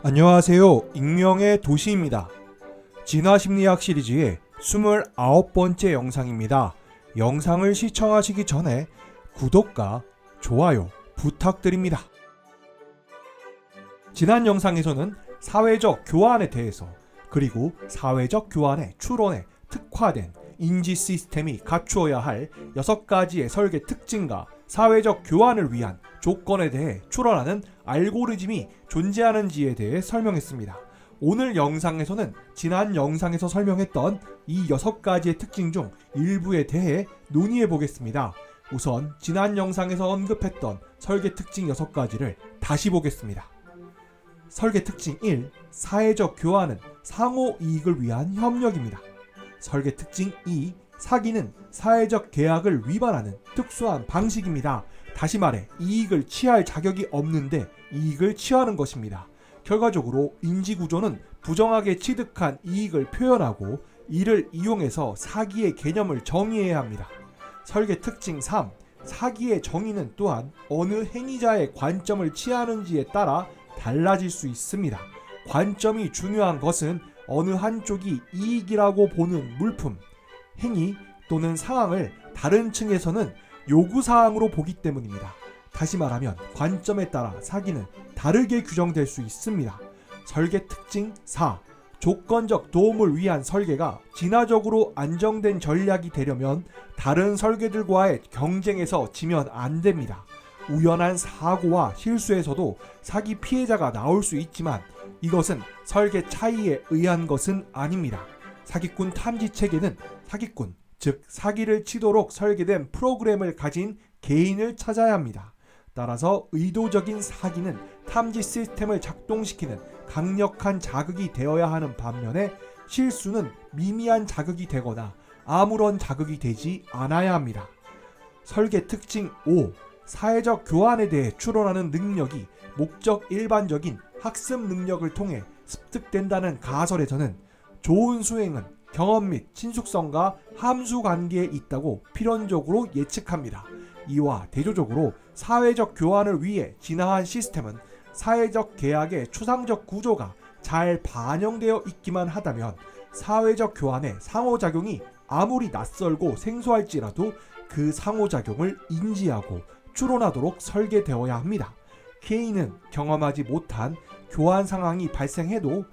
안녕하세요. 익명의 도시입니다. 진화심리학 시리즈의 29번째 영상입니다. 영상을 시청하시기 전에 구독과 좋아요 부탁드립니다. 지난 영상에서는 사회적 교환에 대해서 그리고 사회적 교환의 추론에 특화된 인지 시스템이 갖추어야 할 6가지의 설계 특징과 사회적 교환을 위한 조건에 대해 추론하는 알고리즘이 존재하는지에 대해 설명했습니다. 오늘 영상에서는 지난 영상에서 설명했던 이 6가지의 특징 중 일부에 대해 논의해 보겠습니다. 우선 지난 영상에서 언급했던 설계 특징 6가지를 다시 보겠습니다. 설계 특징 1. 사회적 교환은 상호 이익을 위한 협력입니다. 설계 특징 2. 사기는 사회적 계약을 위반하는 특수한 방식입니다. 다시 말해 이익을 취할 자격이 없는데 이익을 취하는 것입니다. 결과적으로 인지구조는 부정하게 취득한 이익을 표현하고 이를 이용해서 사기의 개념을 정의해야 합니다. 설계 특징 3. 사기의 정의는 또한 어느 행위자의 관점을 취하는지에 따라 달라질 수 있습니다. 관점이 중요한 것은 어느 한쪽이 이익이라고 보는 물품, 행위 또는 상황을 다른 층에서는 요구사항으로 보기 때문입니다. 다시 말하면 관점에 따라 사기는 다르게 규정될 수 있습니다. 설계 특징 4. 조건적 도움을 위한 설계가 진화적으로 안정된 전략이 되려면 다른 설계들과의 경쟁에서 지면 안 됩니다. 우연한 사고와 실수에서도 사기 피해자가 나올 수 있지만 이것은 설계 차이에 의한 것은 아닙니다. 사기꾼 탐지 체계는 사기꾼, 즉 사기를 치도록 설계된 프로그램을 가진 개인을 찾아야 합니다. 따라서 의도적인 사기는 탐지 시스템을 작동시키는 강력한 자극이 되어야 하는 반면에 실수는 미미한 자극이 되거나 아무런 자극이 되지 않아야 합니다. 설계 특징 5. 사회적 교환에 대해 추론하는 능력이 목적 일반적인 학습 능력을 통해 습득된다는 가설에서는 좋은 수행은 경험 및 친숙성과 함수 관계에 있다고 필연적으로 예측합니다. 이와 대조적으로 사회적 교환을 위해 진화한 시스템은 사회적 계약의 추상적 구조가 잘 반영되어 있기만 하다면 사회적 교환의 상호작용이 아무리 낯설고 생소할지라도 그 상호작용을 인지하고 추론하도록 설계되어야 합니다. 개인은 경험하지 못한 교환 상황이 발생해도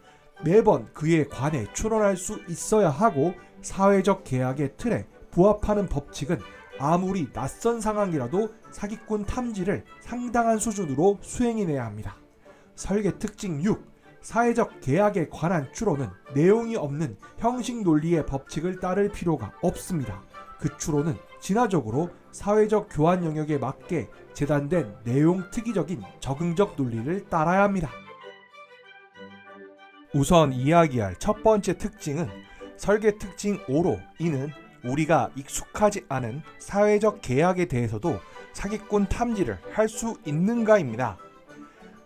매번 그에 관해 추론할 수 있어야 하고 사회적 계약의 틀에 부합하는 법칙은 아무리 낯선 상황이라도 사기꾼 탐지를 상당한 수준으로 수행해내야 합니다. 설계 특징 6. 사회적 계약에 관한 추론은 내용이 없는 형식 논리의 법칙을 따를 필요가 없습니다. 그 추론은 진화적으로 사회적 교환 영역에 맞게 재단된 내용 특이적인 적응적 논리를 따라야 합니다. 우선 이야기할 첫 번째 특징은 설계 특징 5로 이는 우리가 익숙하지 않은 사회적 계약에 대해서도 사기꾼 탐지를 할 수 있는가입니다.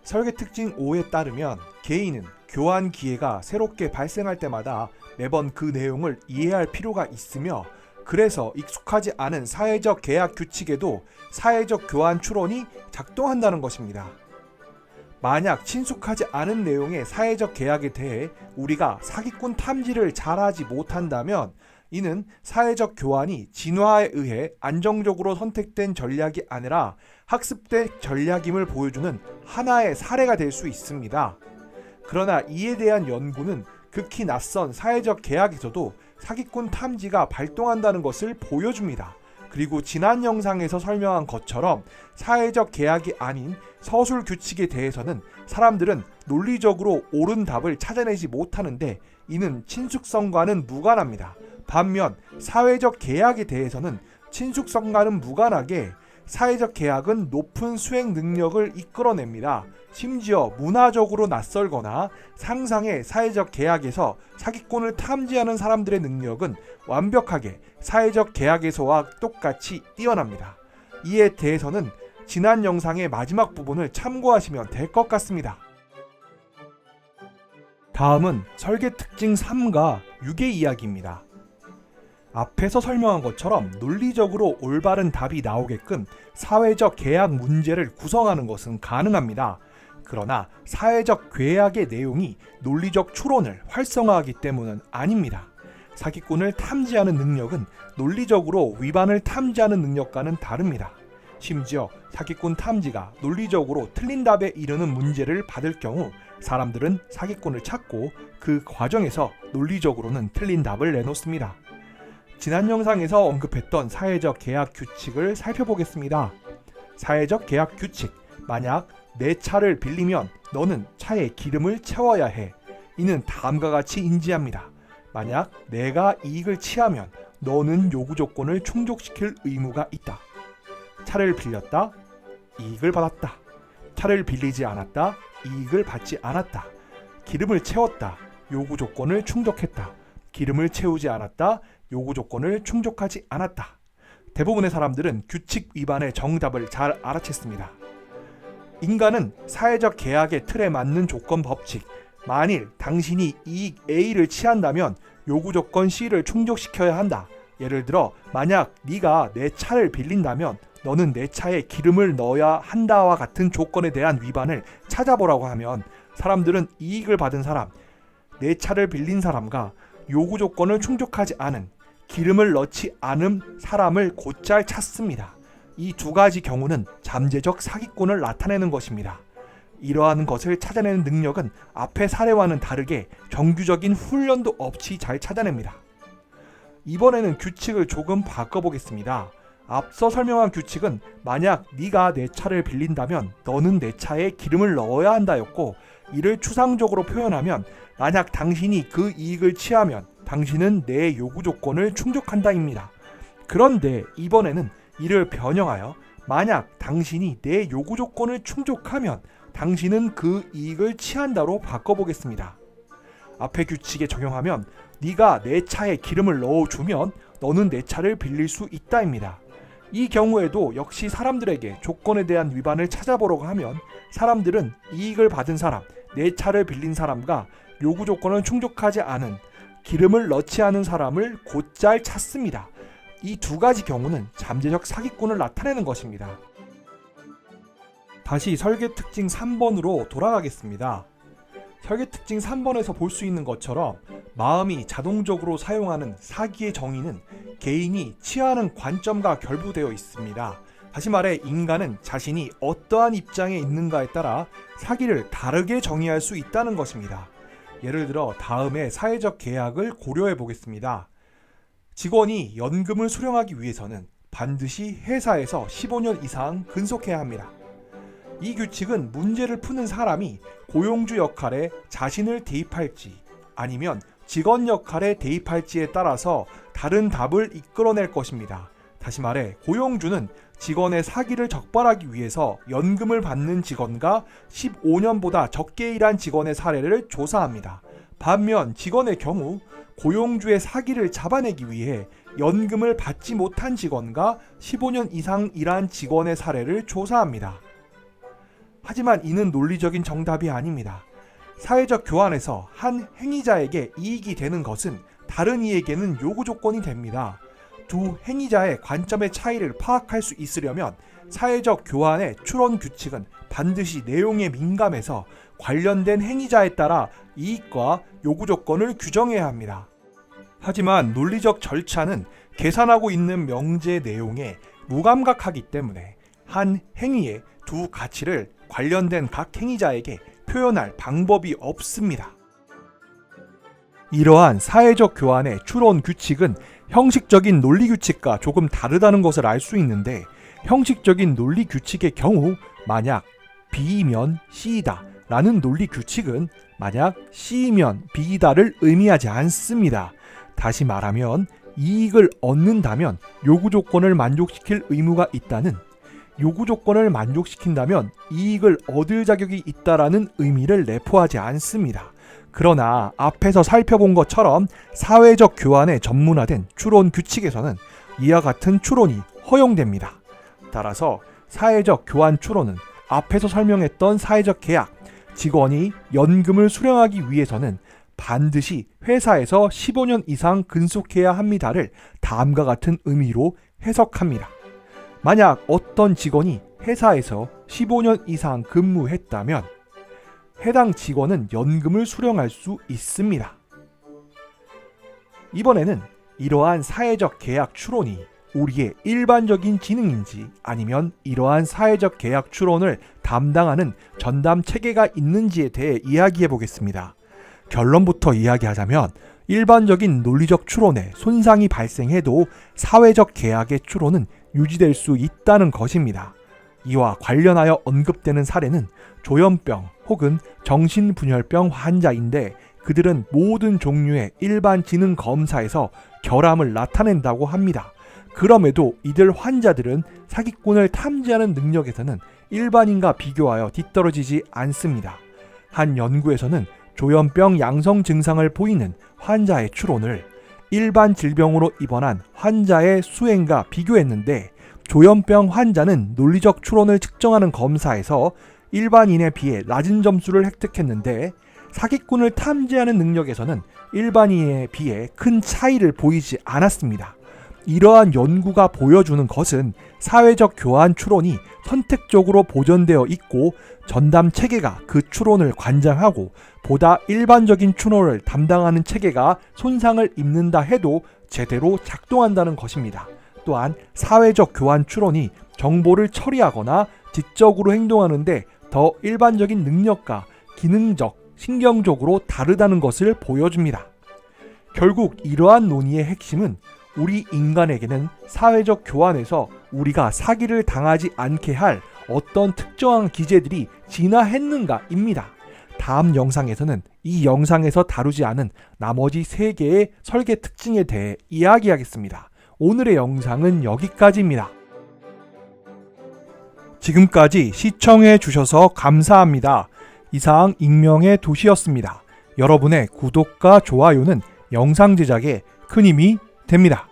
설계 특징 5에 따르면 개인은 교환 기회가 새롭게 발생할 때마다 매번 그 내용을 이해할 필요가 있으며 그래서 익숙하지 않은 사회적 계약 규칙에도 사회적 교환 추론이 작동한다는 것입니다. 만약 친숙하지 않은 내용의 사회적 계약에 대해 우리가 사기꾼 탐지를 잘하지 못한다면 이는 사회적 교환이 진화에 의해 안정적으로 선택된 전략이 아니라 학습된 전략임을 보여주는 하나의 사례가 될 수 있습니다. 그러나 이에 대한 연구는 극히 낯선 사회적 계약에서도 사기꾼 탐지가 발동한다는 것을 보여줍니다. 그리고 지난 영상에서 설명한 것처럼 사회적 계약이 아닌 서술 규칙에 대해서는 사람들은 논리적으로 옳은 답을 찾아내지 못하는데 이는 친숙성과는 무관합니다. 반면 사회적 계약에 대해서는 친숙성과는 무관하게 사회적 계약은 높은 수행 능력을 이끌어냅니다. 심지어 문화적으로 낯설거나 상상의 사회적 계약에서 사기꾼을 탐지하는 사람들의 능력은 완벽하게 사회적 계약에서와 똑같이 뛰어납니다. 이에 대해서는 지난 영상의 마지막 부분을 참고하시면 될 것 같습니다. 다음은 설계 특징 3과 6의 이야기입니다. 앞에서 설명한 것처럼 논리적으로 올바른 답이 나오게끔 사회적 계약 문제를 구성하는 것은 가능합니다. 그러나 사회적 계약의 내용이 논리적 추론을 활성화하기 때문은 아닙니다. 사기꾼을 탐지하는 능력은 논리적으로 위반을 탐지하는 능력과는 다릅니다. 심지어 사기꾼 탐지가 논리적으로 틀린 답에 이르는 문제를 받을 경우 사람들은 사기꾼을 찾고 그 과정에서 논리적으로는 틀린 답을 내놓습니다. 지난 영상에서 언급했던 사회적 계약 규칙을 살펴보겠습니다. 사회적 계약 규칙, 만약 내 차를 빌리면 너는 차에 기름을 채워야 해. 이는 다음과 같이 인지합니다. 만약 내가 이익을 취하면 너는 요구 조건을 충족시킬 의무가 있다. 차를 빌렸다. 이익을 받았다. 차를 빌리지 않았다. 이익을 받지 않았다. 기름을 채웠다. 요구 조건을 충족했다. 기름을 채우지 않았다. 요구 조건을 충족하지 않았다. 대부분의 사람들은 규칙 위반의 정답을 잘 알아챘습니다. 인간은 사회적 계약의 틀에 맞는 조건 법칙, 만일 당신이 이익 A를 취한다면 요구 조건 C를 충족시켜야 한다. 예를 들어 만약 네가 내 차를 빌린다면 너는 내 차에 기름을 넣어야 한다와 같은 조건에 대한 위반을 찾아보라고 하면 사람들은 이익을 받은 사람, 내 차를 빌린 사람과 요구 조건을 충족하지 않은, 기름을 넣지 않은 사람을 곧잘 찾습니다. 이 두 가지 경우는 잠재적 사기꾼을 나타내는 것입니다. 이러한 것을 찾아내는 능력은 앞의 사례와는 다르게 정규적인 훈련도 없이 잘 찾아냅니다. 이번에는 규칙을 조금 바꿔보겠습니다. 앞서 설명한 규칙은 만약 네가 내 차를 빌린다면 너는 내 차에 기름을 넣어야 한다였고, 이를 추상적으로 표현하면 만약 당신이 그 이익을 취하면 당신은 내 요구 조건을 충족한다입니다. 그런데 이번에는 이를 변형하여 만약 당신이 내 요구 조건을 충족하면 당신은 그 이익을 취한다로 바꿔보겠습니다. 앞의 규칙에 적용하면 네가 내 차에 기름을 넣어주면 너는 내 차를 빌릴 수 있다입니다. 이 경우에도 역시 사람들에게 조건에 대한 위반을 찾아보려고 하면 사람들은 이익을 받은 사람, 내 차를 빌린 사람과 요구 조건을 충족하지 않은, 기름을 넣지 않은 사람을 곧잘 찾습니다. 이 두 가지 경우는 잠재적 사기꾼을 나타내는 것입니다. 다시 설계 특징 3번으로 돌아가겠습니다. 설계 특징 3번에서 볼 수 있는 것처럼 마음이 자동적으로 사용하는 사기의 정의는 개인이 취하는 관점과 결부되어 있습니다. 다시 말해 인간은 자신이 어떠한 입장에 있는가에 따라 사기를 다르게 정의할 수 있다는 것입니다. 예를 들어 다음의 사회적 계약을 고려해 보겠습니다. 직원이 연금을 수령하기 위해서는 반드시 회사에서 15년 이상 근속해야 합니다. 이 규칙은 문제를 푸는 사람이 고용주 역할에 자신을 대입할지 아니면 직원 역할에 대입할지에 따라서 다른 답을 이끌어낼 것입니다. 다시 말해 고용주는 직원의 사기를 적발하기 위해서 연금을 받는 직원과 15년보다 적게 일한 직원의 사례를 조사합니다. 반면 직원의 경우 고용주의 사기를 잡아내기 위해 연금을 받지 못한 직원과 15년 이상 일한 직원의 사례를 조사합니다. 하지만 이는 논리적인 정답이 아닙니다. 사회적 교환에서 한 행위자에게 이익이 되는 것은 다른 이에게는 요구 조건이 됩니다. 두 행위자의 관점의 차이를 파악할 수 있으려면 사회적 교환의 추론 규칙은 반드시 내용에 민감해서 관련된 행위자에 따라 이익과 요구 조건을 규정해야 합니다. 하지만 논리적 절차는 계산하고 있는 명제 내용에 무감각하기 때문에 한 행위의 두 가치를 관련된 각 행위자에게 표현할 방법이 없습니다. 이러한 사회적 교환의 추론 규칙은 형식적인 논리 규칙과 조금 다르다는 것을 알 수 있는데, 형식적인 논리 규칙의 경우 만약 B이면 C이다 라는 논리 규칙은 만약 C이면 B이다를 의미하지 않습니다. 다시 말하면 이익을 얻는다면 요구 조건을 만족시킬 의무가 있다는, 요구 조건을 만족시킨다면 이익을 얻을 자격이 있다라는 의미를 내포하지 않습니다. 그러나 앞에서 살펴본 것처럼 사회적 교환에 전문화된 추론 규칙에서는 이와 같은 추론이 허용됩니다. 따라서 사회적 교환 추론은 앞에서 설명했던 사회적 계약, 직원이 연금을 수령하기 위해서는 반드시 회사에서 15년 이상 근속해야 합니다를 다음과 같은 의미로 해석합니다. 만약 어떤 직원이 회사에서 15년 이상 근무했다면 해당 직원은 연금을 수령할 수 있습니다. 이번에는 이러한 사회적 계약 추론이 우리의 일반적인 지능인지 아니면 이러한 사회적 계약 추론을 담당하는 전담 체계가 있는지에 대해 이야기해 보겠습니다. 결론부터 이야기하자면 일반적인 논리적 추론에 손상이 발생해도 사회적 계약의 추론은 유지될 수 있다는 것입니다. 이와 관련하여 언급되는 사례는 조현병 혹은 정신분열병 환자인데 그들은 모든 종류의 일반 지능 검사에서 결함을 나타낸다고 합니다. 그럼에도 이들 환자들은 사기꾼을 탐지하는 능력에서는 일반인과 비교하여 뒤떨어지지 않습니다. 한 연구에서는 조현병 양성 증상을 보이는 환자의 추론을 일반 질병으로 입원한 환자의 수행과 비교했는데 조현병 환자는 논리적 추론을 측정하는 검사에서 일반인에 비해 낮은 점수를 획득했는데 사기꾼을 탐지하는 능력에서는 일반인에 비해 큰 차이를 보이지 않았습니다. 이러한 연구가 보여주는 것은 사회적 교환 추론이 선택적으로 보존되어 있고 전담 체계가 그 추론을 관장하고 보다 일반적인 추론을 담당하는 체계가 손상을 입는다 해도 제대로 작동한다는 것입니다. 또한 사회적 교환 추론이 정보를 처리하거나 지적으로 행동하는데 더 일반적인 능력과 기능적, 신경적으로 다르다는 것을 보여줍니다. 결국 이러한 논의의 핵심은 우리 인간에게는 사회적 교환에서 우리가 사기를 당하지 않게 할 어떤 특정한 기제들이 진화했는가입니다. 다음 영상에서는 이 영상에서 다루지 않은 나머지 3개의 설계 특징에 대해 이야기하겠습니다. 오늘의 영상은 여기까지입니다. 지금까지 시청해 주셔서 감사합니다. 이상 익명의 도시였습니다. 여러분의 구독과 좋아요는 영상 제작에 큰 힘이 됩니다.